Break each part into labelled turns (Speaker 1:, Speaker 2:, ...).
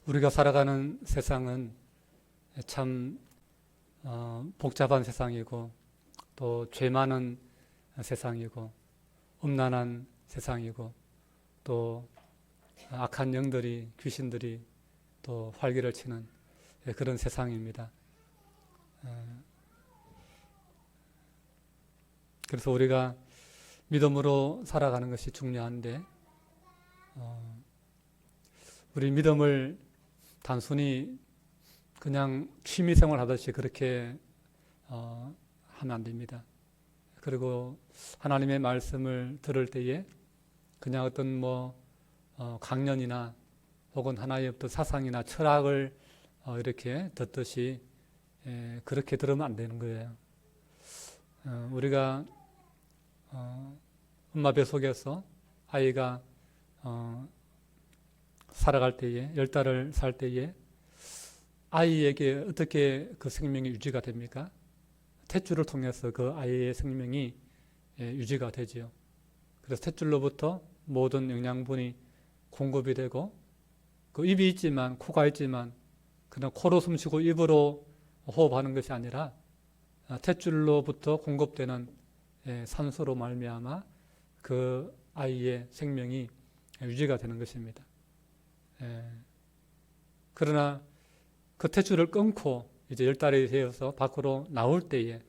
Speaker 1: 우리가 살아가는 세상은 참 복잡한 세상이고 또 죄 많은 세상이고 음란한 세상이고 또 악한 영들이 귀신들이 또 활기를 치는 그런 세상입니다. 그래서 우리가 믿음으로 살아가는 것이 중요한데 우리 믿음을 단순히 그냥 취미생활 하듯이 그렇게 하면 안 됩니다. 그리고 하나님의 말씀을 들을 때에 그냥 어떤 강연이나 혹은 하나의 어떤 사상이나 철학을 이렇게 듣듯이 그렇게 들으면 안 되는 거예요. 우리가 엄마 배 속에서 아이가 살아갈 때에 10달을 살 때에 아이에게 어떻게 그 생명이 유지가 됩니까? 탯줄을 통해서 그 아이의 생명이 유지가 되지요. 그래서 탯줄로부터 모든 영양분이 공급이 되고 그 입이 있지만 코가 있지만 그냥 코로 숨쉬고 입으로 호흡하는 것이 아니라 탯줄로부터 공급되는 산소로 말미암아 그 아이의 생명이 유지가 되는 것입니다. 그러나 그 탯줄을 끊고 이제 10달이 되어서 밖으로 나올 때에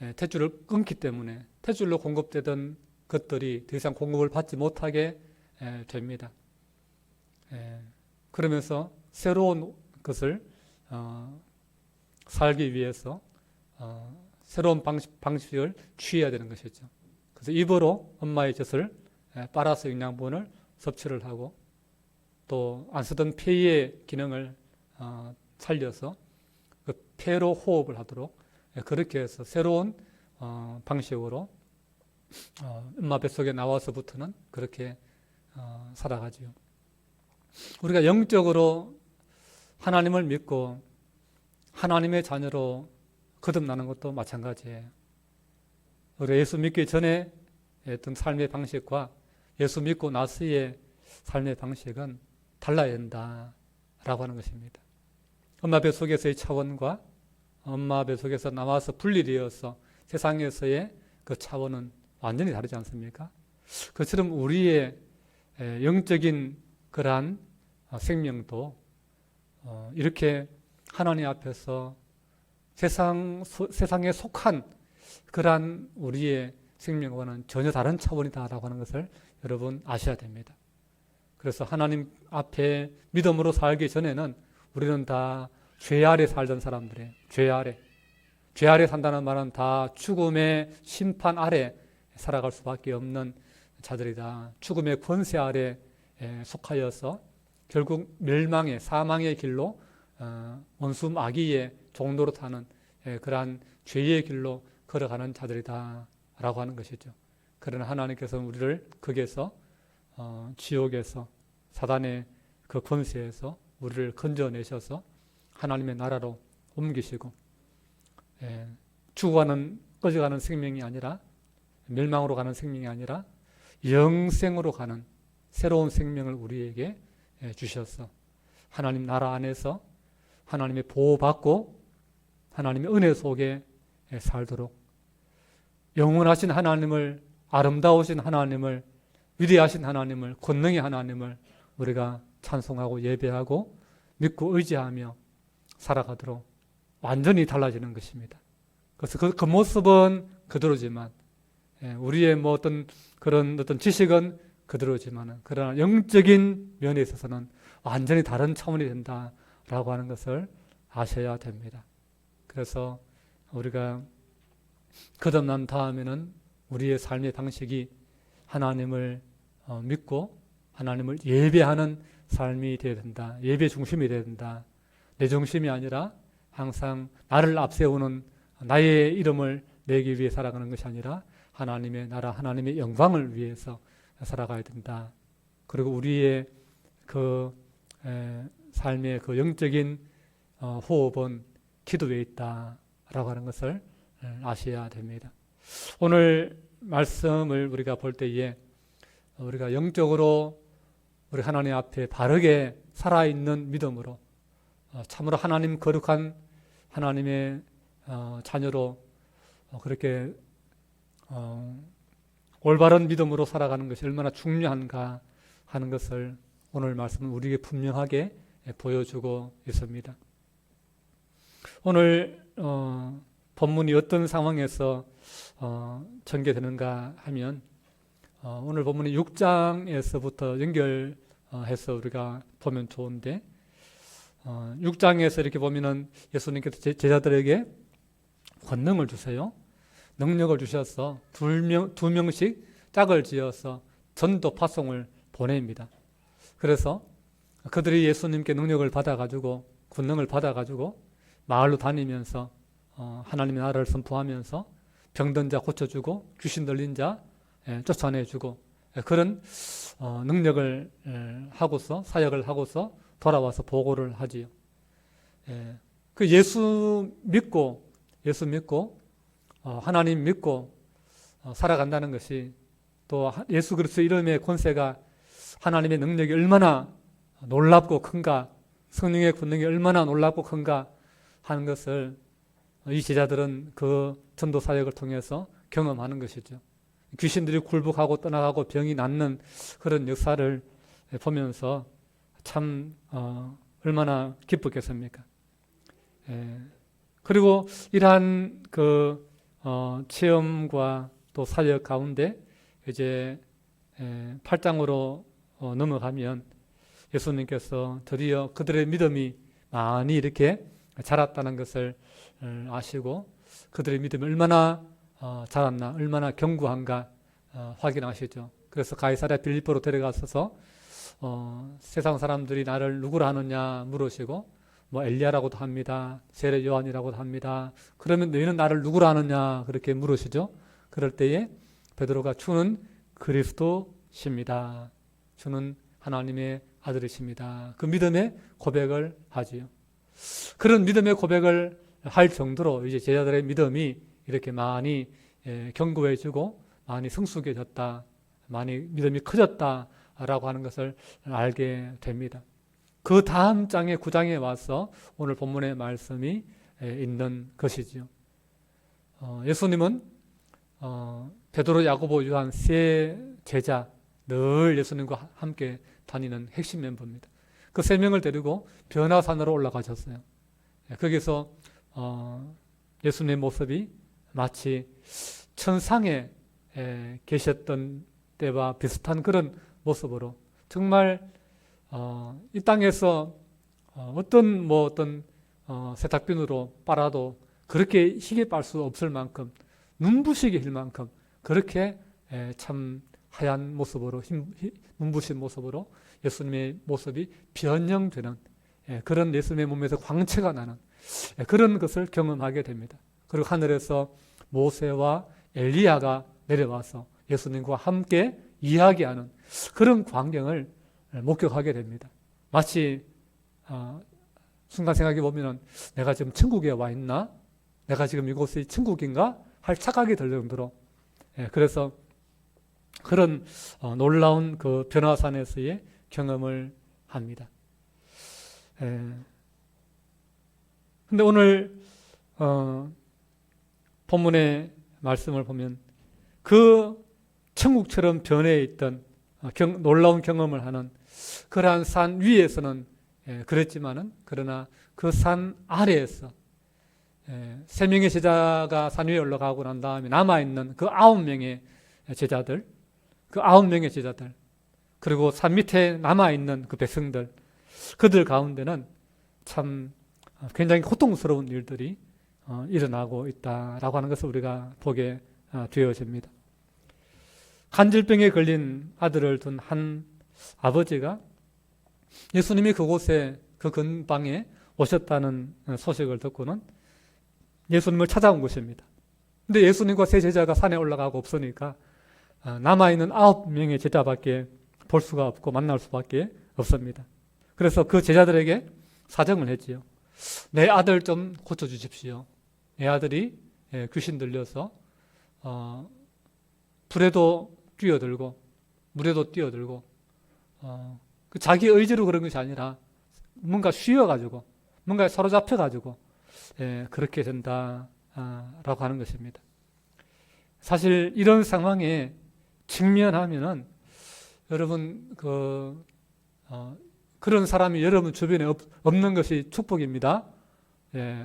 Speaker 1: 탯줄을 끊기 때문에 탯줄로 공급되던 것들이 더 이상 공급을 받지 못하게 됩니다. 그러면서 새로운 것을 살기 위해서 새로운 방식을 취해야 되는 것이죠. 그래서 입으로 엄마의 젖을 빨아서 영양분을 섭취를 하고 또 안 쓰던 폐의 기능을 살려서 그 폐로 호흡을 하도록 그렇게 해서 새로운 방식으로 엄마 뱃속에 나와서부터는 그렇게 살아가지요. 우리가 영적으로 하나님을 믿고 하나님의 자녀로 거듭나는 것도 마찬가지예요. 우리가 예수 믿기 전에 어떤 삶의 방식과 예수 믿고 나서의 삶의 방식은 달라야 된다라고 하는 것입니다. 엄마 뱃속에서의 차원과 엄마 뱃속에서 나와서 분리되어서 세상에서의 그 차원은 완전히 다르지 않습니까? 그처럼 우리의 영적인 그러한 생명도 이렇게 하나님 앞에서 세상에 속한 그러한 우리의 생명과는 전혀 다른 차원이다라고 하는 것을 여러분 아셔야 됩니다. 그래서 하나님 앞에 믿음으로 살기 전에는 우리는 다 죄 아래 살던 사람들이에요. 죄 아래 산다는 말은 다 죽음의 심판 아래 살아갈 수밖에 없는 자들이다. 죽음의 권세 아래 속하여서 결국 멸망의 사망의 길로 원수 마귀의 종로로 타는 그러한 죄의 길로 걸어가는 자들이다 라고 하는 것이죠. 그러나 하나님께서는 우리를 거기에서 지옥에서 사단의 그 권세에서 우리를 건져내셔서 하나님의 나라로 옮기시고 죽어가는 꺼져가는 생명이 아니라 멸망으로 가는 생명이 아니라 영생으로 가는 새로운 생명을 우리에게 주셔서 하나님 나라 안에서 하나님의 보호받고 하나님의 은혜 속에 살도록 영원하신 하나님을, 아름다우신 하나님을, 위대하신 하나님을, 권능의 하나님을 우리가 찬송하고 예배하고 믿고 의지하며 살아가도록 완전히 달라지는 것입니다. 그래서 그 모습은 그대로지만 우리의 그런 어떤 지식은 그대로지만 그러나 영적인 면에 있어서는 완전히 다른 차원이 된다라고 하는 것을 아셔야 됩니다. 그래서 우리가 거듭난 다음에는 우리의 삶의 방식이 하나님을 믿고 하나님을 예배하는 삶이 되어야 된다. 예배 중심이 되어야 된다. 내 중심이 아니라 항상 나를 앞세우는 나의 이름을 내기 위해 살아가는 것이 아니라 하나님의 나라, 하나님의 영광을 위해서 살아가야 된다. 그리고 우리의 그 삶의 그 영적인 호흡은 기도에 있다라고 하는 것을 아셔야 됩니다. 오늘 말씀을 우리가 볼 때에 우리가 영적으로 우리 하나님 앞에 바르게 살아있는 믿음으로 참으로 하나님 거룩한 하나님의 자녀로 그렇게 올바른 믿음으로 살아가는 것이 얼마나 중요한가 하는 것을 오늘 말씀은 우리에게 분명하게 보여주고 있습니다. 오늘 본문이 어떤 상황에서 전개되는가 하면 오늘 본문이 6장에서부터 연결해서 우리가 보면 좋은데 6장에서 이렇게 보면은 예수님께서 제자들에게 권능을 주세요. 능력을 주셔서 두 명씩 짝을 지어서 전도 파송을 보냅니다. 그래서 그들이 예수님께 능력을 받아가지고 권능을 받아가지고 마을로 다니면서 하나님의 나라를 선포하면서 병든 자 고쳐주고 귀신 들린 자 쫓아내주고 그런 능력을 하고서 사역을 하고서 돌아와서 보고를 하지요. 그 예수 믿고 하나님 믿고 살아간다는 것이 또 예수 그리스도 이름의 권세가 하나님의 능력이 얼마나 놀랍고 큰가, 성령의 권능이 얼마나 놀랍고 큰가 하는 것을 이 제자들은 그 전도 사역을 통해서 경험하는 것이죠. 귀신들이 굴복하고 떠나가고 병이 낫는 그런 역사를 보면서 참 얼마나 기쁘겠습니까? 그리고 이러한 그 체험과 또 사역 가운데 이제 8장으로 넘어가면 예수님께서 드디어 그들의 믿음이 많이 이렇게 자랐다는 것을 아시고 그들의 믿음이 얼마나 자랐나, 얼마나 견고한가 확인하시죠. 그래서 가이사랴 빌립보로 데려가셔서 세상 사람들이 나를 누구라 하느냐 물으시고 뭐 엘리야라고도 합니다. 세례 요한이라고도 합니다. 그러면 너희는 나를 누구라 하느냐 그렇게 물으시죠. 그럴 때에 베드로가 주는 그리스도십니다. 주는 하나님의 아들이십니다. 그 믿음의 고백을 하지요. 그런 믿음의 고백을 할 정도로 이제 제자들의 믿음이 이렇게 많이 견고해지고 많이 성숙해졌다, 많이 믿음이 커졌다라고 하는 것을 알게 됩니다. 그 다음 장의 9장에 와서 오늘 본문의 말씀이 있는 것이지요. 예수님은 베드로, 야고보, 요한 세 제자 늘 예수님과 함께 다니는 핵심 멤버입니다. 그 세 명을 데리고 변화산으로 올라가셨어요. 거기서 예수님의 모습이 마치 천상에 계셨던 때와 비슷한 그런 모습으로 정말 이 땅에서 어떤 세탁비누로 빨아도 그렇게 희게 빨 수 없을 만큼 눈부시게 힐 만큼 그렇게 참 하얀 모습으로 눈부신 모습으로 예수님의 모습이 변형되는 그런 예수님의 몸에서 광채가 나는 그런 것을 경험하게 됩니다. 그리고 하늘에서 모세와 엘리야가 내려와서 예수님과 함께 이야기하는 그런 광경을 목격하게 됩니다. 마치 순간 생각해 보면 내가 지금 천국에 와 있나? 내가 지금 이곳이 천국인가? 할 착각이 들 정도로 그래서 그런 놀라운 그 변화산에서의 경험을 합니다. 근데 오늘 본문의 말씀을 보면 그 천국처럼 변해 있던 놀라운 경험을 하는 그러한 산 위에서는 그랬지만은 그러나 그 산 아래에서 세 명의 제자가 산 위에 올라가고 난 다음에 남아있는 그 9명의 제자들 그리고 산 밑에 남아있는 그 백성들 그들 가운데는 참 굉장히 고통스러운 일들이 일어나고 있다라고 하는 것을 우리가 보게 되어집니다. 간질병에 걸린 아들을 둔 한 아버지가 예수님이 그곳에 그 근방에 오셨다는 소식을 듣고는 예수님을 찾아온 것입니다. 근데 예수님과 세 제자가 산에 올라가고 없으니까 남아있는 9명의 제자밖에 볼 수가 없고 만날 수밖에 없습니다. 그래서 그 제자들에게 사정을 했지요. 내 아들 좀 고쳐주십시오. 내 아들이 귀신 들려서 불에도 뛰어들고 물에도 뛰어들고 그 자기 의지로 그런 것이 아니라 뭔가 쉬어가지고 뭔가 사로잡혀가지고 그렇게 된다라고 하는 것입니다. 사실 이런 상황에 직면하면은 여러분 그런 사람이 여러분 주변에 없는 것이 축복입니다.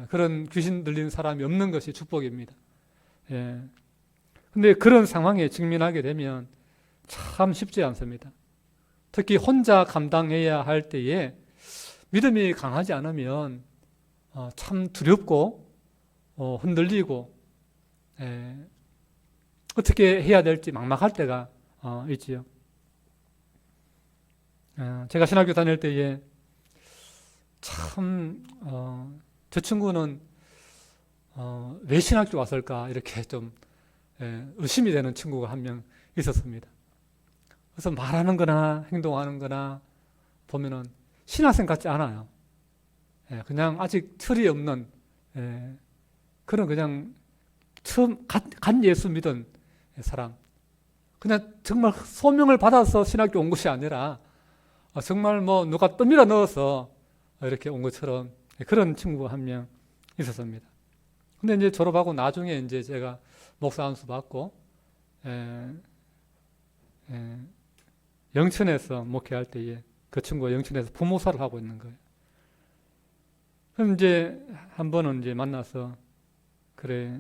Speaker 1: 그런 귀신 들린 사람이 없는 것이 축복입니다. 근데 그런 상황에 직면하게 되면 참 쉽지 않습니다. 특히 혼자 감당해야 할 때에 믿음이 강하지 않으면 참 두렵고 흔들리고 어떻게 해야 될지 막막할 때가 있지요. 제가 신학교 다닐 때에 참 저 친구는 왜 신학교 왔을까 이렇게 좀 의심이 되는 친구가 한 명 있었습니다. 그래서 말하는 거나 행동하는 거나 보면은 신학생 같지 않아요. 그냥 아직 틀이 없는 그런 그냥 처음 간 예수 믿은 사람. 그냥 정말 소명을 받아서 신학교 온 것이 아니라 정말 뭐 누가 떠밀어 넣어서 이렇게 온 것처럼 그런 친구가 한 명 있었습니다. 근데 이제 졸업하고 나중에 이제 제가 목사 안수 받고 영천에서 목회할 때에 그 친구가 영천에서 부모사를 하고 있는 거예요. 그럼 이제 한 번은 이제 만나서 그래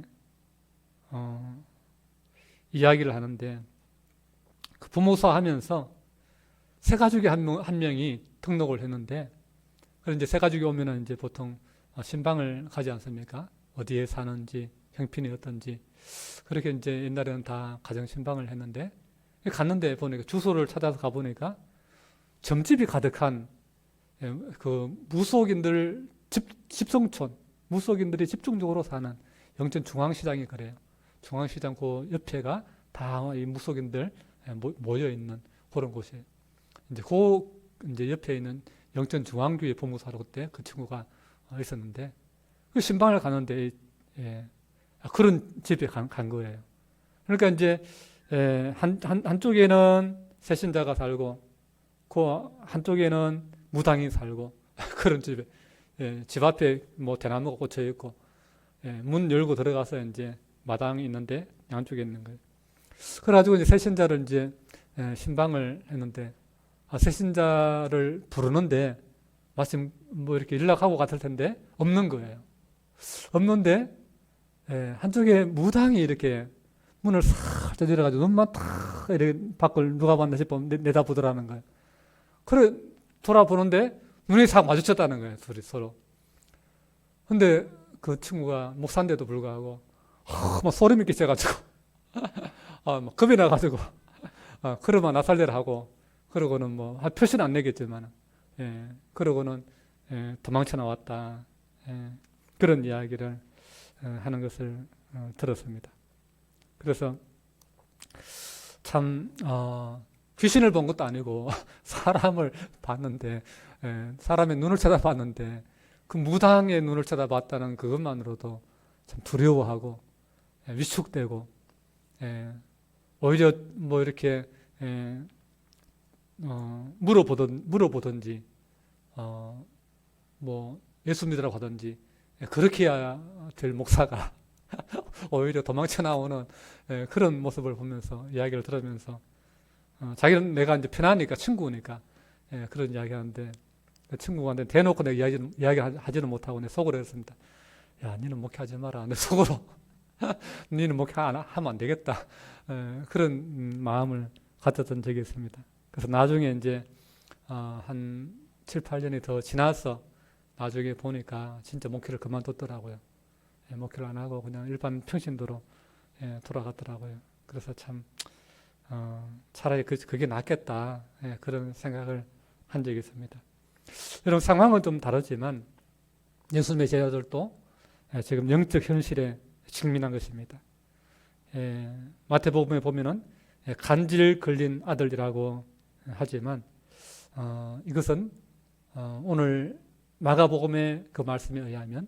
Speaker 1: 이야기를 하는데 그 부모사 하면서 세 가족이 한 명이 등록을 했는데 그래서 이제 세 가족이 오면은 이제 보통 신방을 가지 않습니까? 어디에 사는지 형편이 어떤지 그렇게 이제 옛날에는 다 가정 신방을 했는데 갔는데 보니까 주소를 찾아서 가보니까 점집이 가득한 그 무속인들 집성촌 무속인들이 집중적으로 사는 영천 중앙시장이 그래요. 중앙시장 그 옆에가 다 이 무속인들 모여 있는 그런 곳이에요. 이제 옆에 있는 영천 중앙교회 보무사로 그때 그 친구가 있었는데 그 신방을 가는데 그런 집에 간 거예요. 그러니까 이제 한쪽에는 새신자가 살고 그 한쪽에는 무당이 살고 그런 집에 집 앞에 뭐 대나무가 꽂혀 있고 문 열고 들어가서 이제 마당이 있는데 양쪽에 있는 거예요. 그래가지고 이제 새신자를 이제 신방을 했는데 새신자를 부르는데 마침 뭐 이렇게 연락하고 갔을 텐데 없는 거예요. 없는데 한쪽에 무당이 이렇게 문을 살짝 열어가지고 눈만 탁 이렇게 밖을 누가 봤나 싶어 내다보더라는 거예요. 그래 돌아보는데 눈이 싹 마주쳤다는 거예요. 둘이 서로. 근데 그 친구가 목사인데도 불구하고 막 소리 믿기 시작해가지고 막 겁이 나가지고 그러면 나 살려라 하고 그러고는 뭐 표시는 안 내겠지만 그러고는 도망쳐 나왔다. 그런 이야기를 하는 것을 들었습니다. 그래서 참 귀신을 본 것도 아니고 사람을 봤는데 사람의 눈을 쳐다봤는데 그 무당의 눈을 쳐다봤다는 그것만으로도 참 두려워하고 위축되고 오히려 뭐 이렇게 물어보든지 뭐 예수 믿으라고 하든지 그렇게 해야 될 목사가 오히려 도망쳐 나오는 그런 모습을 보면서 이야기를 들으면서 자기는 내가 이제 편하니까 친구니까 그런 이야기하는데 그 친구가 대놓고 내가 이야기하지는 못하고 내 속으로 했습니다. 야, 니는 목회하지 마라. 내 속으로 니는 목회 하면 안 되겠다. 그런 마음을 가졌던 적이 있습니다. 그래서 나중에 이제 한 7, 8년이 더 지나서 나중에 보니까 진짜 목회를 그만뒀더라고요. 목회를 안 하고 그냥 일반 평신도로 돌아갔더라고요. 그래서 참 차라리 그게 낫겠다 그런 생각을 한 적이 있습니다. 여러분 상황은 좀 다르지만 예수님의 제자들도 지금 영적 현실에 직면한 것입니다. 마태복음에 보면은 간질 걸린 아들이라고 하지만 이것은 오늘 마가복음의 그 말씀에 의하면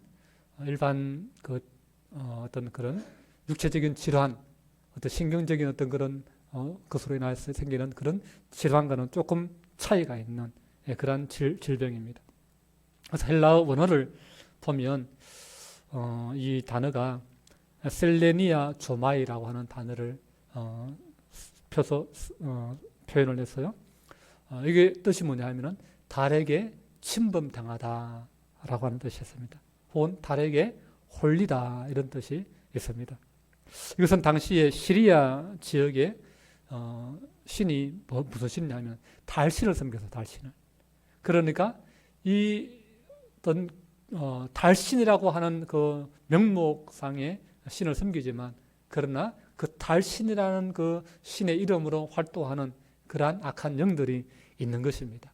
Speaker 1: 일반 어떤 그런 육체적인 질환, 어떤 신경적인 어떤 그런 것으로 인해서 생기는 그런 질환과는 조금 차이가 있는 그러한 질병입니다. 그래서 헬라어 원어를 보면 이 단어가 셀레니아 조마이라고 하는 단어를 펴서 표현을 했어요. 이게 뜻이 뭐냐 하면은 달에게 침범당하다라고 하는 뜻이었습니다. 혹은 달에게 홀리다 이런 뜻이 있습니다. 이것은 당시에 시리아 지역에 신이 무슨 신이냐면 달신을 섬겨서 달신을. 그러니까 이 어떤 달신이라고 하는 그 명목상의 신을 섬기지만 그러나 그 달신이라는 그 신의 이름으로 활동하는 그러한 악한 영들이 있는 것입니다.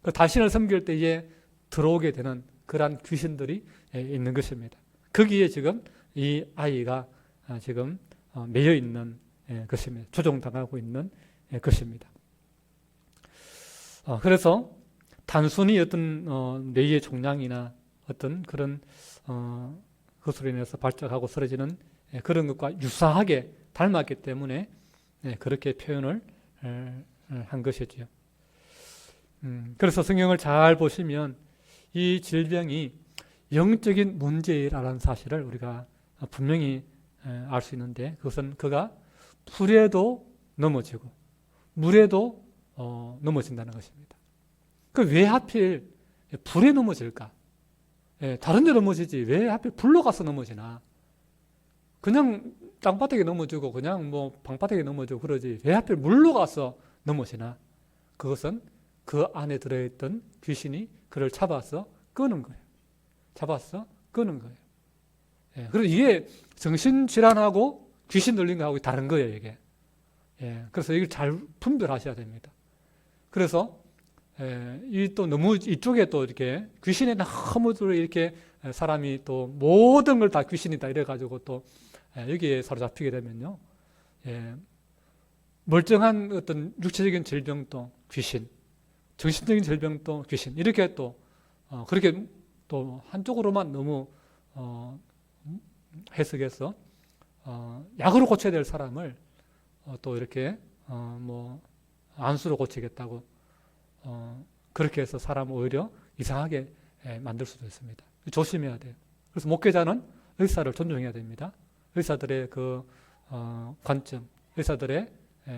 Speaker 1: 그 달신을 섬길 때에 들어오게 되는 그러한 귀신들이 있는 것입니다. 거기에 지금 이 아이가 지금 매여 있는 것입니다. 조종당하고 있는 것입니다. 그래서 단순히 어떤 뇌의 종양이나 어떤 그런 것으로 인해서 발작하고 쓰러지는 그런 것과 유사하게 닮았기 때문에 그렇게 표현을 한 것이지요. 그래서 성경을 잘 보시면 이 질병이 영적인 문제라는 사실을 우리가 분명히 알 수 있는데 그것은 그가 불에도 넘어지고 물에도 넘어진다는 것입니다. 그 왜 하필 불에 넘어질까? 다른 데 넘어지지 왜 하필 불로 가서 넘어지나? 그냥 땅바닥에 넘어지고 그냥 뭐 방바닥에 넘어지고 그러지 왜 하필 물로 가서 넘어지나? 그것은 그 안에 들어있던 귀신이 그를 잡아서 끄는 거예요. 잡아서 끄는 거예요. 그래서 이게 정신질환하고 귀신 들린 거하고 다른 거예요, 이게. 그래서 이걸 잘 분별하셔야 됩니다. 그래서 이 또 너무 이쪽에 또 이렇게 귀신에 너무 이렇게 사람이 또 모든 걸 다 귀신이다 이래가지고 또 여기에 사로잡히게 되면요. 멀쩡한 어떤 육체적인 질병도 귀신, 정신적인 질병도 귀신, 이렇게 또 그렇게 또 한쪽으로만 너무 해석해서 약으로 고쳐야 될 사람을 또 이렇게 뭐 안수로 고치겠다고 그렇게 해서 사람을 오히려 이상하게 만들 수도 있습니다. 조심해야 돼요. 그래서 목회자는 의사를 존중해야 됩니다. 의사들의 그 관점, 의사들의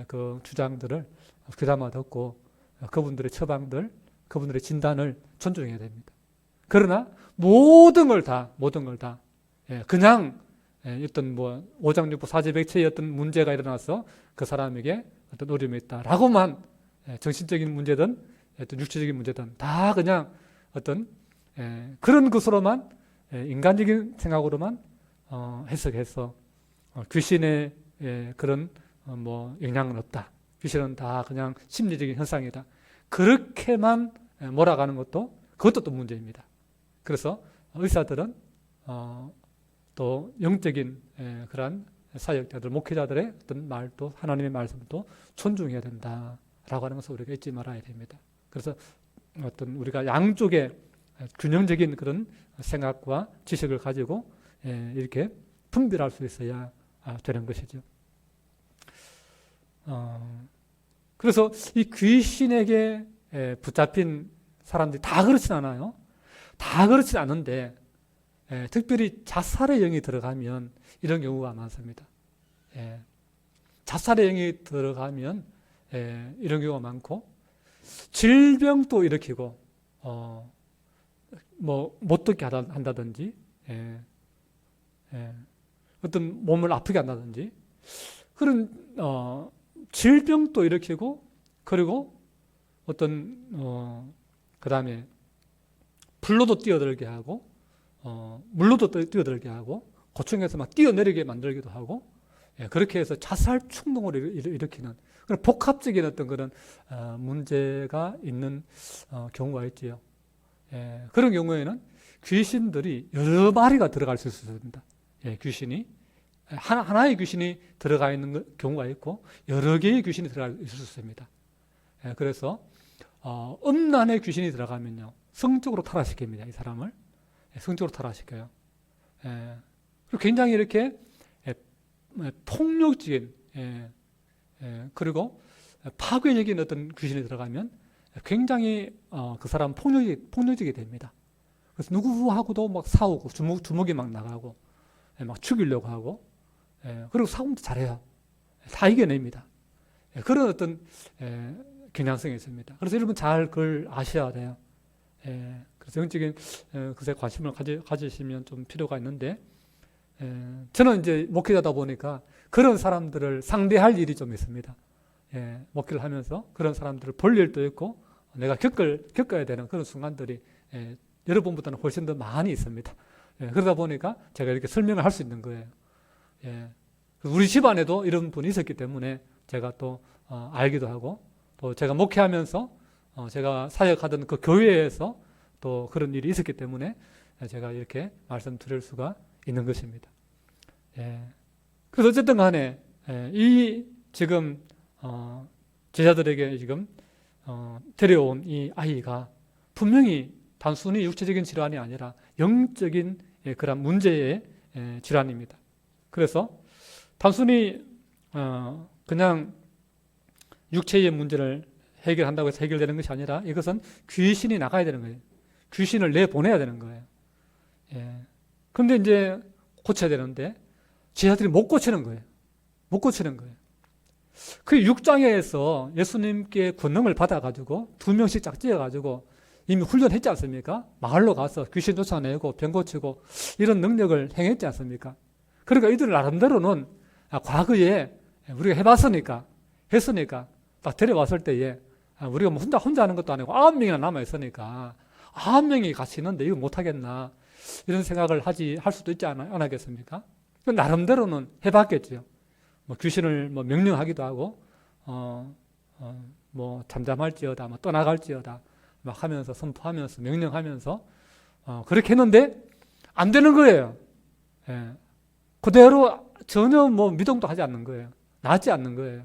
Speaker 1: 그 주장들을 귀담아 듣고 그분들의 처방들, 그분들의 진단을 존중해야 됩니다. 그러나 모든 걸 다 그냥 어떤 뭐 오장육부 사지백체의 어떤 문제가 일어나서 그 사람에게 어떤 어려움이 있다라고만 정신적인 문제든 어떤 육체적인 문제든 다 그냥 어떤 그런 것으로만 인간적인 생각으로만 해석해서 귀신의 그런 뭐 영향은 없다. 귀신은 다 그냥 심리적인 현상이다. 그렇게만 몰아가는 그것도 또 문제입니다. 그래서 의사들은 또 영적인 그러한 사역자들, 목회자들의 어떤 말도 하나님의 말씀도 존중해야 된다라고 하는 것을 우리가 잊지 말아야 됩니다. 그래서 어떤 우리가 양쪽의 균형적인 그런 생각과 지식을 가지고 이렇게 분별할 수 있어야 되는 것이죠. 그래서 이 귀신에게 붙잡힌 사람들이 다 그렇진 않아요. 다 그렇진 않은데 특별히 자살의 영이 들어가면 이런 경우가 많습니다. 자살의 영이 들어가면 이런 경우가 많고 질병도 일으키고 뭐 못 듣게 한다든지 어떤 몸을 아프게 한다든지 그런 질병도 일으키고 그리고 어떤 그 다음에 불로도 뛰어들게 하고 물로도 뛰어들게 하고 고층에서 막 뛰어내리게 만들기도 하고 그렇게 해서 자살 충동을 일으키는 그런 복합적인 어떤 그런 문제가 있는 경우가 있지요. 그런 경우에는 귀신들이 여러 마리가 들어갈 수 있습니다. 귀신이 하나의 귀신이 들어가 있는 경우가 있고 여러 개의 귀신이 들어갈 수 있습니다. 그래서 음란의 귀신이 들어가면요 성적으로 타락시킵니다. 이 사람을 성적으로 타락시켜요. 그리고 굉장히 이렇게 폭력적인 그리고 파괴적인 어떤 귀신이 들어가면 굉장히 그 사람 폭력적이 됩니다. 그래서 누구하고도 막 싸우고 주먹이 막 나가고 막 죽이려고 하고 그리고 싸움도 잘해요. 다 이겨냅니다. 그런 어떤 경향성이 있습니다. 그래서 여러분 잘 그걸 아셔야 돼요. 그래서 영적인 것에 관심을 가지시면 좀 필요가 있는데 저는 이제 목회자다 보니까 그런 사람들을 상대할 일이 좀 있습니다. 목회를 하면서 그런 사람들을 볼 일도 있고 내가 겪어야 되는 그런 순간들이 여러분보다는 훨씬 더 많이 있습니다. 그러다 보니까 제가 이렇게 설명을 할 수 있는 거예요. 우리 집안에도 이런 분이 있었기 때문에 제가 또 알기도 하고 또 제가 목회하면서 제가 사역하던 그 교회에서 또 그런 일이 있었기 때문에 제가 이렇게 말씀드릴 수가 있는 것입니다. 그래서 어쨌든 간에 이 지금 제자들에게 지금 데려온 이 아이가 분명히 단순히 육체적인 질환이 아니라 영적인 그런 문제의 질환입니다. 그래서 단순히 그냥 육체의 문제를 해결한다고 해서 해결되는 것이 아니라 이것은 귀신이 나가야 되는 거예요. 귀신을 내보내야 되는 거예요. 그런데 이제 고쳐야 되는데 제자들이 못 고치는 거예요. 못 고치는 거예요. 그 6장에서 예수님께 권능을 받아가지고 2명씩 짝지어가지고 이미 훈련했지 않습니까? 마을로 가서 귀신 쫓아내고 병 고치고 이런 능력을 행했지 않습니까? 그러니까 이들 나름대로는 과거에 우리가 해봤으니까 했으니까 딱 데려왔을 때에 우리가 뭐 혼자 하는 것도 아니고 9명이나 남아있으니까 9명이 같이 있는데 이거 못하겠나 이런 생각을 할 수도 있지 않았겠습니까? 나름대로는 해봤겠죠. 뭐 귀신을 뭐 명령하기도 하고 뭐 잠잠할지어다 뭐 떠나갈지어다 막 하면서 선포하면서 명령하면서 그렇게 했는데 안 되는 거예요. 그대로 전혀 뭐 미동도 하지 않는 거예요. 낫지 않는 거예요.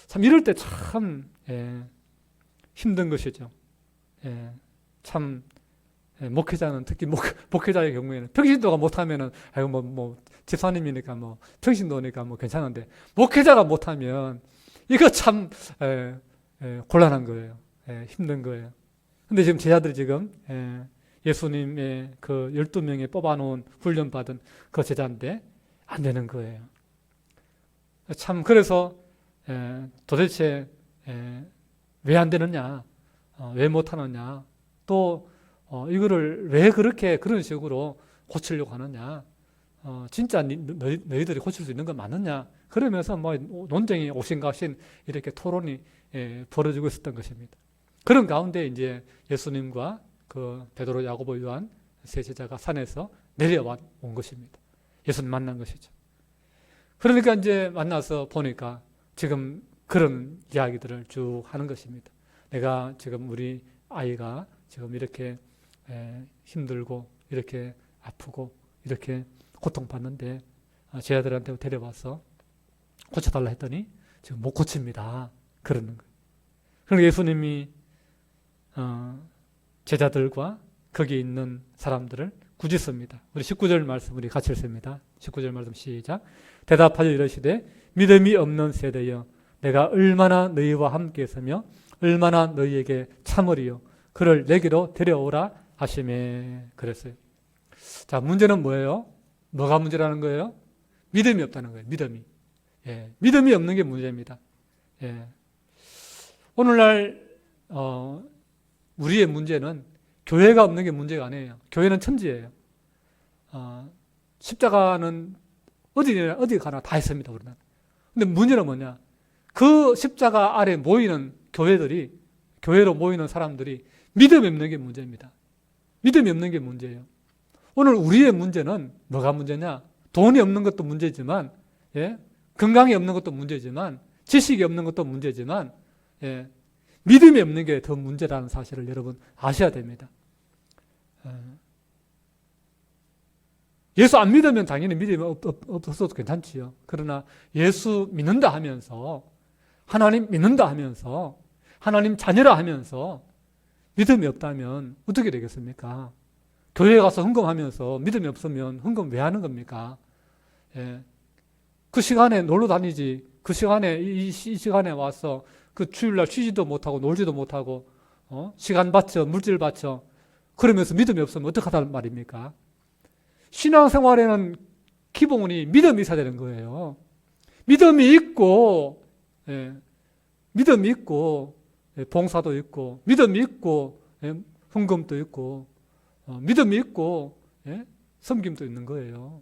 Speaker 1: 참 이럴 때 참 힘든 것이죠. 참 목회자는 특히 목회자의 경우에는 평신도가 못하면은 아이고 뭐 집사님이니까 뭐 평신도니까 뭐 괜찮은데 목회자가 못하면 이거 참 곤란한 거예요. 힘든 거예요. 근데 지금 제자들이 지금 예수님의 그 12명에 뽑아놓은 훈련받은 그 제자인데 안 되는 거예요. 참 그래서 도대체 왜 안 되느냐, 왜 못하느냐, 또 이거를 왜 그런 식으로 고치려고 하느냐, 진짜 너희들이 고칠 수 있는 건 맞느냐, 그러면서 뭐 논쟁이 옥신각신 이렇게 토론이 벌어지고 있었던 것입니다. 그런 가운데 이제 예수님과 그 베드로, 야고보, 요한 세 제자가 산에서 내려와 온 것입니다. 예수님 만난 것이죠. 그러니까 이제 만나서 보니까 지금 그런 이야기들을 쭉 하는 것입니다. 내가 지금 우리 아이가 지금 이렇게 힘들고 이렇게 아프고 이렇게 고통받는데 제자들한테 데려와서 고쳐달라 했더니 지금 못 고칩니다. 그러는 거예요. 그러니까 예수님이 제자들과 거기 있는 사람들을 꾸짖습니다. 우리 19절 말씀 우리 같이 읽습니다. 19절 말씀 시작. 대답하여 이르시되 믿음이 없는 세대여 내가 얼마나 너희와 함께 있으며 얼마나 너희에게 참으리요 그를 내게로 데려오라 하시매 그랬어요. 자, 문제는 뭐예요? 뭐가 문제라는 거예요? 믿음이 없다는 거예요. 믿음이 없는 게 문제입니다. 오늘날 우리의 문제는 교회가 없는 게 문제가 아니에요. 교회는 천지예요. 십자가는 어디 가나 다 있습니다. 우리는. 근데 문제는 뭐냐? 그 십자가 아래 모이는 교회로 모이는 사람들이 믿음이 없는 게 문제입니다. 믿음이 없는 게 문제예요. 오늘 우리의 문제는 뭐가 문제냐? 돈이 없는 것도 문제지만, 건강이 없는 것도 문제지만, 지식이 없는 것도 문제지만, 믿음이 없는 게 더 문제라는 사실을 여러분 아셔야 됩니다. 예수 안 믿으면 당연히 믿음이 없어도 괜찮지요. 그러나 예수 믿는다 하면서 하나님 믿는다 하면서 하나님 자녀라 하면서 믿음이 없다면 어떻게 되겠습니까? 교회에 가서 헌금하면서 믿음이 없으면 헌금 왜 하는 겁니까? 그 시간에 놀러 다니지 그 시간에 이 시간에 와서 그 주일날 쉬지도 못하고 놀지도 못하고 시간 바쳐, 물질 바쳐. 그러면서 믿음이 없으면 어떡하다는 말입니까? 신앙생활에는 기본이 믿음이 있어야 되는 거예요. 믿음이 있고, 믿음이 있고, 봉사도 있고, 믿음이 있고, 헌금도 있고, 믿음이 있고, 섬김도 있는 거예요.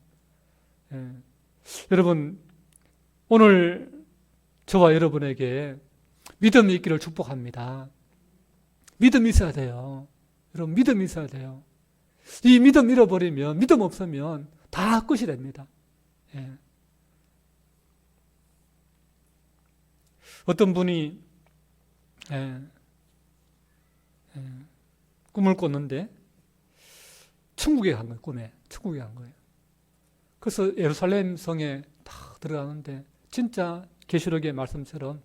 Speaker 1: 여러분, 오늘 저와 여러분에게 믿음이 있기를 축복합니다. 믿음이 있어야 돼요. 여러분, 믿음이 있어야 돼요. 이 믿음 잃어버리면, 믿음 없으면 다 끝이 됩니다. 어떤 분이 꿈을 꿨는데 천국에 간 거예요. 꿈에 천국에 간 거예요. 그래서 예루살렘 성에 딱 들어가는데 진짜 계시록의 말씀처럼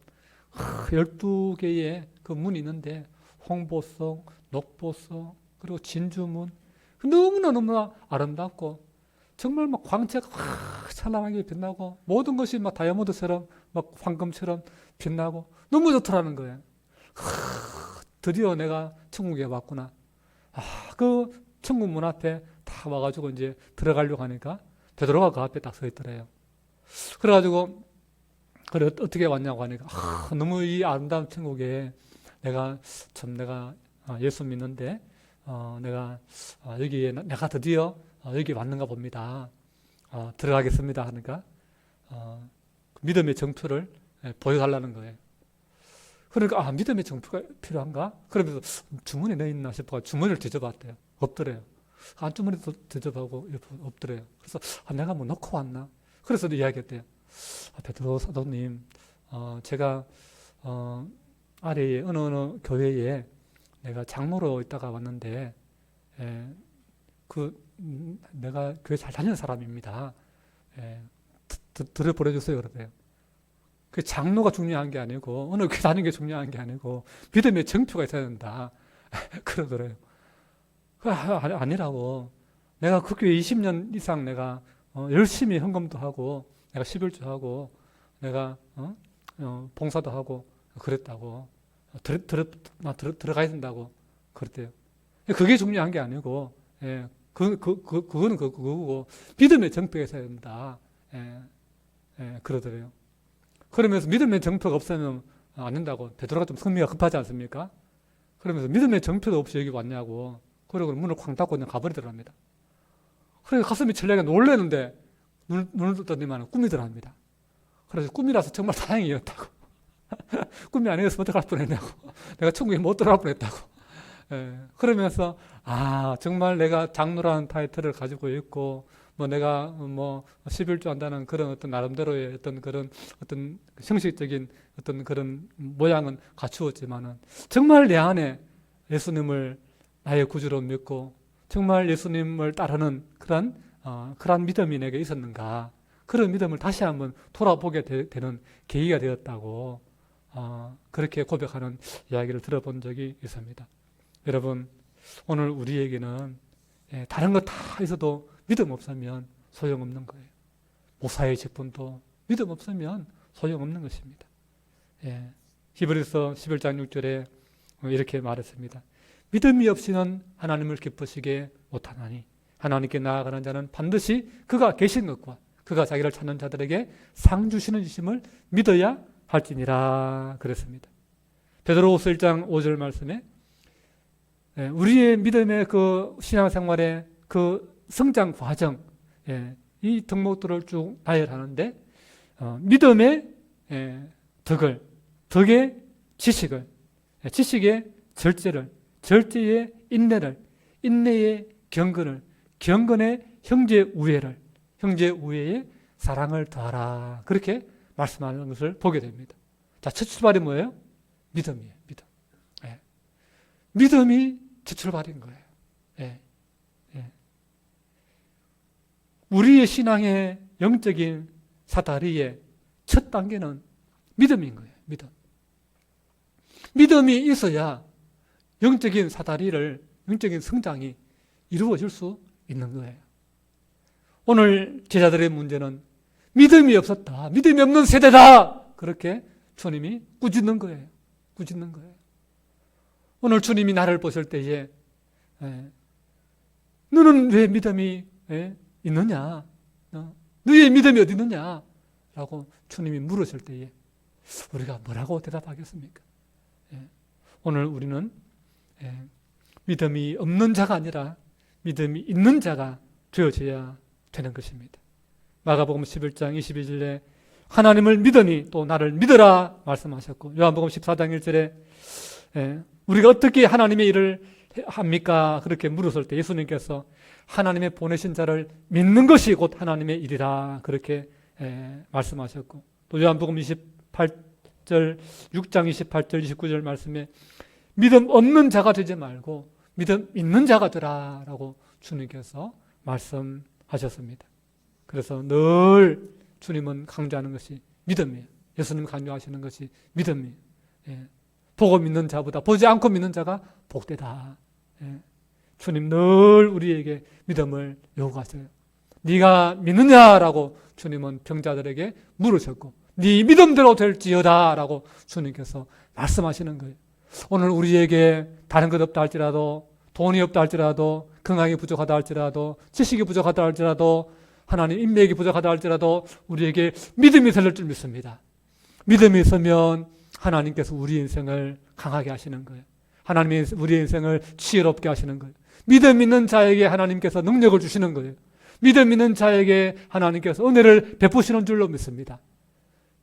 Speaker 1: 12개의 그 문이 있는데 홍보성, 녹보성, 그리고 진주문, 너무나 아름답고 정말 막 광채가 확 찬란하게 빛나고 모든 것이 막 다이아몬드처럼 막 황금처럼 빛나고 너무 좋더라는 거예요. 드디어 내가 천국에 왔구나. 그 천국 문 앞에 다 와가지고 이제 들어가려고 하니까 베드로가 그 앞에 딱 서 있더래요. 그래가지고 그래 어떻게 왔냐고 하니까 너무 이 아름다운 천국에 내가 예수 믿는데 내가 여기에 내가 드디어 여기 왔는가 봅니다. 들어가겠습니다 하니까 믿음의 정표를 보여달라는 거예요. 그러니까 믿음의 정표가 필요한가? 그러면서 주머니에 넣어 있나 싶어 주머니를 뒤져봤대요. 없더래요. 안주머니도 뒤져보고 없더래요. 그래서 내가 뭐 넣고 왔나? 그래서 이야기했대요. 베드로 사도님, 제가 아래에 어느 교회에 내가 장로로 있다가 왔는데 내가 교회 잘 다니는 사람입니다. 들어보내주세요. 그러대요. 그 장로가 중요한 게 아니고 어느 교회 다니는 게 중요한 게 아니고 믿음의 정표가 있어야 된다. 그러더래요. 아니라고. 내가 그 교회 20년 이상 내가 열심히 헌금도 하고 내가 11조 내가 봉사도 하고 그랬다고. 들어가야 된다고 그랬대요. 그게 중요한 게 아니고 그거는 그거고 믿음의 정표가 있어야 된다. 그러더래요. 그러면서 믿음의 정표가 없으면 안 된다고. 베드로가 좀 성미가 급하지 않습니까? 그러면서 믿음의 정표도 없이 여기 왔냐고. 그러고 문을 쾅 닫고 그냥 가버리더랍니다. 그래서 가슴이 철렁하게 놀라는데 눈을 떴더니만 꿈이더랍니다. 그래서 꿈이라서 정말 다행이었다고. 꿈이 아니었으면 어떡할 뻔했냐고. 내가 천국에 못 들어갈 뻔했다고. 그러면서 정말 내가 장로라는 타이틀을 가지고 있고 내가 11조 한다는 그런 어떤 나름대로의 어떤 그런 어떤 형식적인 어떤 그런 모양은 갖추었지만은 정말 내 안에 예수님을 나의 구주로 믿고 정말 예수님을 따르는 그런 믿음이 내게 있었는가. 그런 믿음을 다시 한번 돌아보게 되는 계기가 되었다고 그렇게 고백하는 이야기를 들어본 적이 있습니다. 여러분, 오늘 우리에게는 다른 거 다 있어도 믿음 없으면 소용없는 거예요. 모사의 직분도 믿음 없으면 소용없는 것입니다. 히브리서 11장 6절에 이렇게 말했습니다. 믿음이 없이는 하나님을 기쁘시게 못하나니 하나님께 나아가는 자는 반드시 그가 계신 것과 그가 자기를 찾는 자들에게 상 주시는 이심을 믿어야 할지니라 그랬습니다. 베드로후서 1장 5절 말씀에 우리의 믿음의 그 신앙생활의 그 성장 과정, 이 덕목들을 쭉 나열하는데 믿음의 덕을, 덕의 지식을, 지식의 절제를, 절제의 인내를, 인내의 경건을, 경건의 형제 우애를, 형제 우애의 사랑을 더하라. 그렇게 말씀하는 것을 보게 됩니다. 자, 첫 출발이 뭐예요? 믿음이에요. 믿음. 믿음이 첫 출발인 거예요. 우리의 신앙의 영적인 사다리의 첫 단계는 믿음인 거예요. 믿음. 믿음이 있어야 영적인 사다리를, 영적인 성장이 이루어질 수 있는 거예요. 오늘 제자들의 문제는 믿음이 없었다. 믿음이 없는 세대다. 그렇게 주님이 꾸짖는 거예요. 꾸짖는 거예요. 오늘 주님이 나를 보실 때에 너는 왜 믿음이 있느냐? 너의 믿음이 어디 있느냐? 라고 주님이 물으실 때에 우리가 뭐라고 대답하겠습니까? 오늘 우리는 믿음이 없는 자가 아니라 믿음이 있는 자가 되어져야 되는 것입니다. 마가복음 11장 22절에 하나님을 믿으니 또 나를 믿으라 말씀하셨고, 요한복음 14장 1절에 우리가 어떻게 하나님의 일을 합니까? 그렇게 물었을 때 예수님께서 하나님의 보내신 자를 믿는 것이 곧 하나님의 일이라 그렇게 말씀하셨고, 또 요한복음 6장 28절 29절 말씀에 믿음 없는 자가 되지 말고 믿음 있는 자가 되라라고 주님께서 말씀하셨습니다. 그래서 늘 주님은 강조하는 것이 믿음이에요. 예수님 강조하시는 것이 믿음이에요. 보고 믿는 자보다 보지 않고 믿는 자가 복되다. 주님 늘 우리에게 믿음을 요구하세요. 네가 믿느냐라고 주님은 병자들에게 물으셨고, 네 믿음대로 될지어다 라고 주님께서 말씀하시는 거예요. 오늘 우리에게 다른 것 없다 할지라도, 돈이 없다 할지라도, 건강이 부족하다 할지라도, 지식이 부족하다 할지라도, 하나님 인맥이 부족하다 할지라도 우리에게 믿음이 들릴 줄 믿습니다. 믿음이 있으면 하나님께서 우리 인생을 강하게 하시는 거예요. 하나님이 우리 인생을 지혜롭게 하시는 거예요. 믿음 있는 자에게 하나님께서 능력을 주시는 거예요. 믿음 있는 자에게 하나님께서 은혜를 베푸시는 줄로 믿습니다.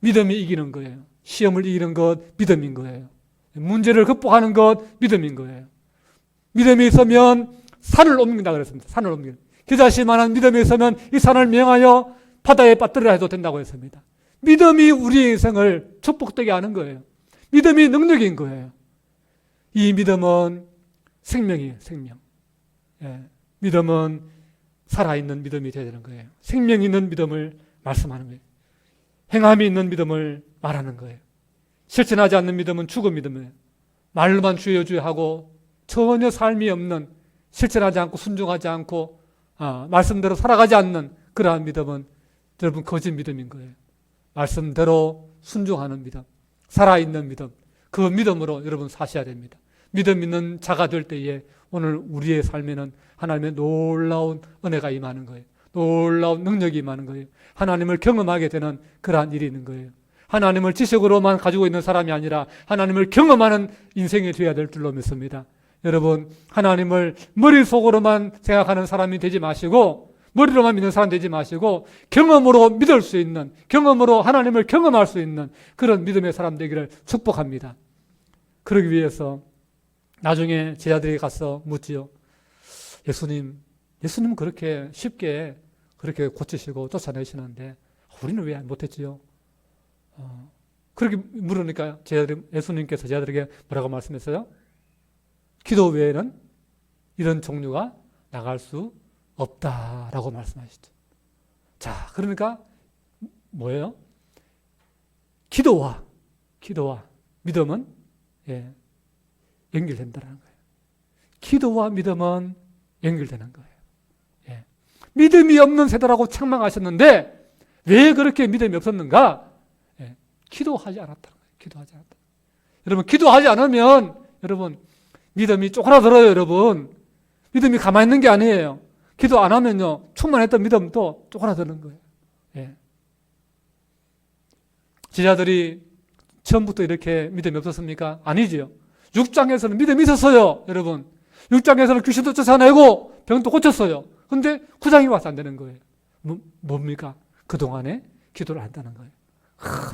Speaker 1: 믿음이 이기는 거예요. 시험을 이기는 것 믿음인 거예요. 문제를 극복하는 것 믿음인 거예요. 믿음이 있으면 산을 옮긴다 그랬습니다. 산을 옮기는. 기자씨만한 믿음이 있으면 이 산을 명하여 바다에 빠뜨리라 해도 된다고 했습니다. 믿음이 우리의 인생을 축복되게 하는 거예요. 믿음이 능력인 거예요. 이 믿음은 생명이에요. 생명. 믿음은 살아있는 믿음이 되어야 되는 거예요. 생명 있는 믿음을 말씀하는 거예요. 행함이 있는 믿음을 말하는 거예요. 실천하지 않는 믿음은 죽은 믿음이에요. 말로만 주여 주여 하고 전혀 삶이 없는, 실천하지 않고 순종하지 않고 말씀대로 살아가지 않는 그러한 믿음은 여러분 거짓 믿음인 거예요. 말씀대로 순종하는 믿음, 살아있는 믿음, 그 믿음으로 여러분 사셔야 됩니다. 믿음 있는 자가 될 때에 오늘 우리의 삶에는 하나님의 놀라운 은혜가 임하는 거예요. 놀라운 능력이 임하는 거예요. 하나님을 경험하게 되는 그러한 일이 있는 거예요. 하나님을 지식으로만 가지고 있는 사람이 아니라 하나님을 경험하는 인생이 되어야 될 줄로 믿습니다. 여러분, 하나님을 머릿속으로만 생각하는 사람이 되지 마시고, 머리로만 믿는 사람 되지 마시고, 경험으로 믿을 수 있는, 경험으로 하나님을 경험할 수 있는 그런 믿음의 사람 되기를 축복합니다. 그러기 위해서 나중에 제자들이 가서 묻지요. 예수님 그렇게 쉽게 그렇게 고치시고 쫓아내시는데 우리는 왜 못했지요? 그렇게 물으니까 예수님께서 제자들에게 뭐라고 말씀했어요? 기도 외에는 이런 종류가 나갈 수 없다라고 말씀하시죠. 자, 그러니까 뭐예요? 기도와 믿음은 연결된다는 거예요. 기도와 믿음은 연결되는 거예요. 믿음이 없는 세대라고 책망하셨는데 왜 그렇게 믿음이 없었는가? 기도하지 않았다는 거예요. 기도하지 않았다. 여러분, 기도하지 않으면 여러분 믿음이 쪼그라들어요. 여러분, 믿음이 가만히 있는 게 아니에요. 기도 안 하면요, 충만했던 믿음도 쪼그라드는 거예요. 제자들이 처음부터 이렇게 믿음이 없었습니까? 아니지요. 6장에서는 믿음이 있었어요. 여러분, 6장에서는 귀신도 쫓아내고 병도 고쳤어요. 근데 9장이 와서 안 되는 거예요. 뭡니까? 그동안에 기도를 안 한다는 거예요.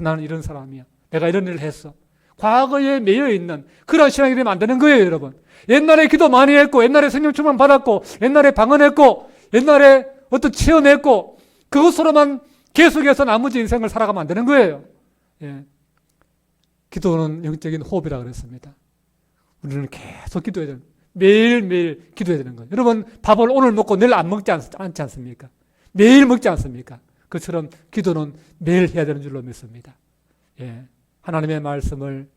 Speaker 1: 나는 이런 사람이야. 내가 이런 일을 했어. 과거에 매여있는 그런 신앙이 되면 안 되는 거예요, 여러분. 옛날에 기도 많이 했고, 옛날에 성령 충만 받았고, 옛날에 방언했고, 옛날에 어떤 체험했고, 그것으로만 계속해서 나머지 인생을 살아가면 안 되는 거예요. 기도는 영적인 호흡이라 그랬습니다. 우리는 계속 기도해야 되는, 매일매일 기도해야 되는 거예요. 여러분, 밥을 오늘 먹고 내일 안 먹지 않지 않습니까? 매일 먹지 않습니까? 그처럼 기도는 매일 해야 되는 줄로 믿습니다. 하나님의 말씀을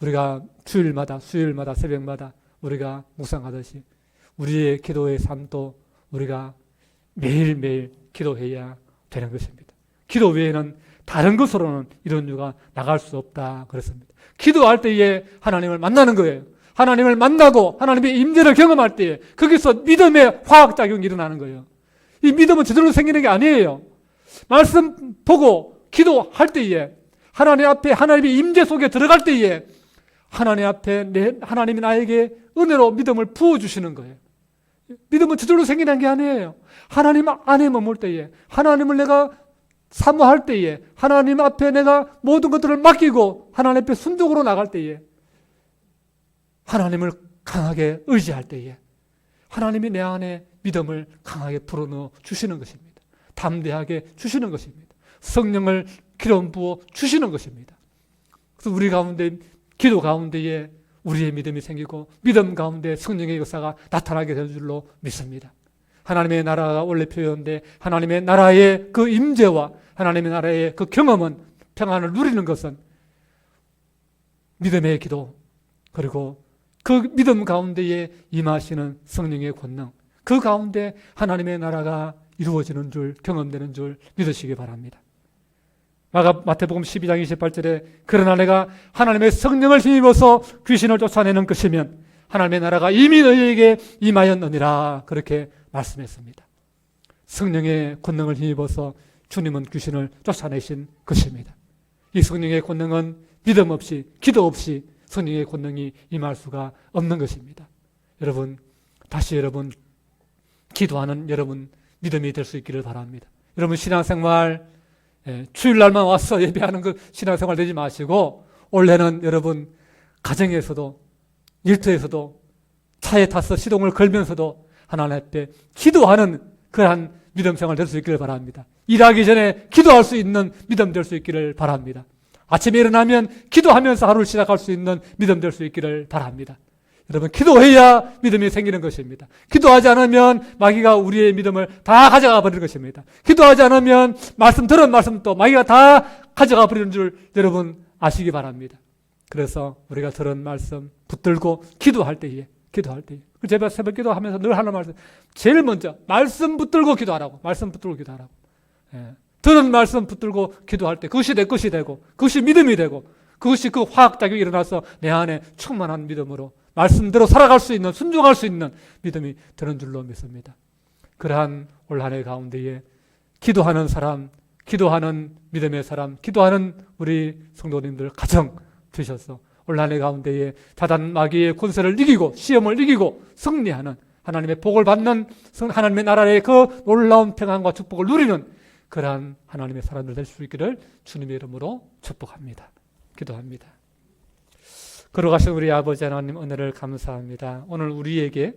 Speaker 1: 우리가 주일마다, 수요일마다, 새벽마다 우리가 묵상하듯이 우리의 기도의 삶도 우리가 매일매일 기도해야 되는 것입니다. 기도 외에는 다른 것으로는 이런 유가 나갈 수 없다 그랬습니다. 기도할 때에 하나님을 만나는 거예요. 하나님을 만나고 하나님의 임재를 경험할 때에 거기서 믿음의 화학작용이 일어나는 거예요. 이 믿음은 저절로 생기는 게 아니에요. 말씀 보고 기도할 때에 하나님 앞에 하나님의 임재 속에 들어갈 때에 하나님 앞에 하나님이 나에게 은혜로 믿음을 부어주시는 거예요. 믿음은 저절로 생기는 게 아니에요. 하나님 안에 머물 때에 하나님을 내가 사모할 때에 하나님 앞에 내가 모든 것들을 맡기고 하나님 앞에 순종으로 나갈 때에 하나님을 강하게 의지할 때에 하나님이 내 안에 믿음을 강하게 불어넣어 주시는 것입니다. 담대하게 주시는 것입니다. 성령을 기름 부어 주시는 것입니다. 그래서 우리 가운데 기도 가운데에 우리의 믿음이 생기고 믿음 가운데 성령의 역사가 나타나게 될 줄로 믿습니다. 하나님의 나라가 원래 표현돼 하나님의 나라의 그 임재와 하나님의 나라의 그 경험은 평안을 누리는 것은 믿음의 기도 그리고 그 믿음 가운데에 임하시는 성령의 권능 그 가운데 하나님의 나라가 이루어지는 줄 경험되는 줄 믿으시기 바랍니다. 마태복음 12장 28절에 그러나 내가 하나님의 성령을 힘입어서 귀신을 쫓아내는 것이면 하나님의 나라가 이미 너희에게 임하였느니라 그렇게 말씀했습니다. 성령의 권능을 힘입어서 주님은 귀신을 쫓아내신 것입니다. 이 성령의 권능은 믿음 없이 기도 없이 성령의 권능이 임할 수가 없는 것입니다. 여러분 다시 여러분 기도하는 여러분 믿음이 될 수 있기를 바랍니다. 여러분 신앙생활 주일날만 와서 예배하는 그 신앙생활 되지 마시고 올해는 여러분 가정에서도 일터에서도 차에 타서 시동을 걸면서도 하나님 앞에 기도하는 그러한 믿음 생활 될 수 있기를 바랍니다. 일하기 전에 기도할 수 있는 믿음 될 수 있기를 바랍니다. 아침에 일어나면 기도하면서 하루를 시작할 수 있는 믿음 될 수 있기를 바랍니다. 여러분 기도해야 믿음이 생기는 것입니다. 기도하지 않으면 마귀가 우리의 믿음을 다 가져가 버리는 것입니다. 기도하지 않으면 들은 말씀도 마귀가 다 가져가 버리는 줄 여러분 아시기 바랍니다. 그래서 우리가 들은 말씀 붙들고 기도할 때에 제가 새벽 기도하면서 늘 하는 말씀 제일 먼저 말씀 붙들고 기도하라고 들은 말씀 붙들고 기도할 때 그것이 내 것이 되고 그것이 믿음이 되고 그것이 그 화학작용이 일어나서 내 안에 충만한 믿음으로 말씀대로 살아갈 수 있는 순종할 수 있는 믿음이 되는 줄로 믿습니다. 그러한 올 한 해 가운데에 기도하는 사람, 기도하는 믿음의 사람, 기도하는 우리 성도님들 가정 되셔서 올 한 해 가운데에 사단 마귀의 권세를 이기고 시험을 이기고 승리하는 하나님의 복을 받는 하나님의 나라의 그 놀라운 평안과 축복을 누리는 그러한 하나님의 사람들 될 수 있기를 주님의 이름으로 축복합니다. 기도합니다. 걸어가신 우리 아버지 하나님 은혜를 감사합니다. 오늘 우리에게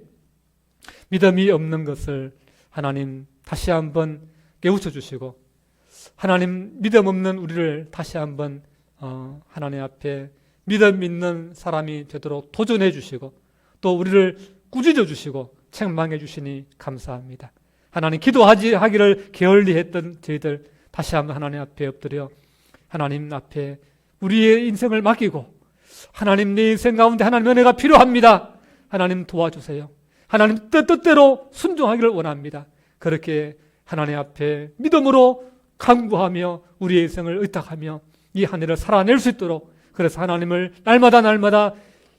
Speaker 1: 믿음이 없는 것을 하나님 다시 한번 깨우쳐 주시고 하나님 믿음 없는 우리를 다시 한번 하나님 앞에 믿음 있는 사람이 되도록 도전해 주시고 또 우리를 꾸짖어 주시고 책망해 주시니 감사합니다. 하나님 기도하기를 게을리했던 저희들 다시 한번 하나님 앞에 엎드려 하나님 앞에 우리의 인생을 맡기고 하나님 내 인생 가운데 하나님 은혜가 필요합니다. 하나님 도와주세요. 하나님 뜻대로 순종하기를 원합니다. 그렇게 하나님 앞에 믿음으로 간구하며 우리의 인생을 의탁하며 이 한 해를 살아낼 수 있도록 그래서 하나님을 날마다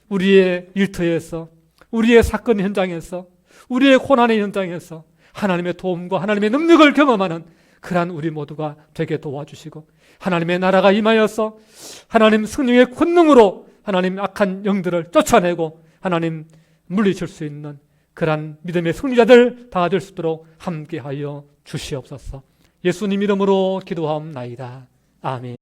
Speaker 1: 우리의 일터에서 우리의 사건 현장에서 우리의 고난의 현장에서 하나님의 도움과 하나님의 능력을 경험하는 그러한 우리 모두가 되게 도와주시고 하나님의 나라가 임하여서 하나님 성령의 권능으로 하나님 악한 영들을 쫓아내고 하나님 물리칠 수 있는 그러한 믿음의 승리자들 다 될 수 있도록 함께하여 주시옵소서. 예수님 이름으로 기도하옵나이다. 아멘.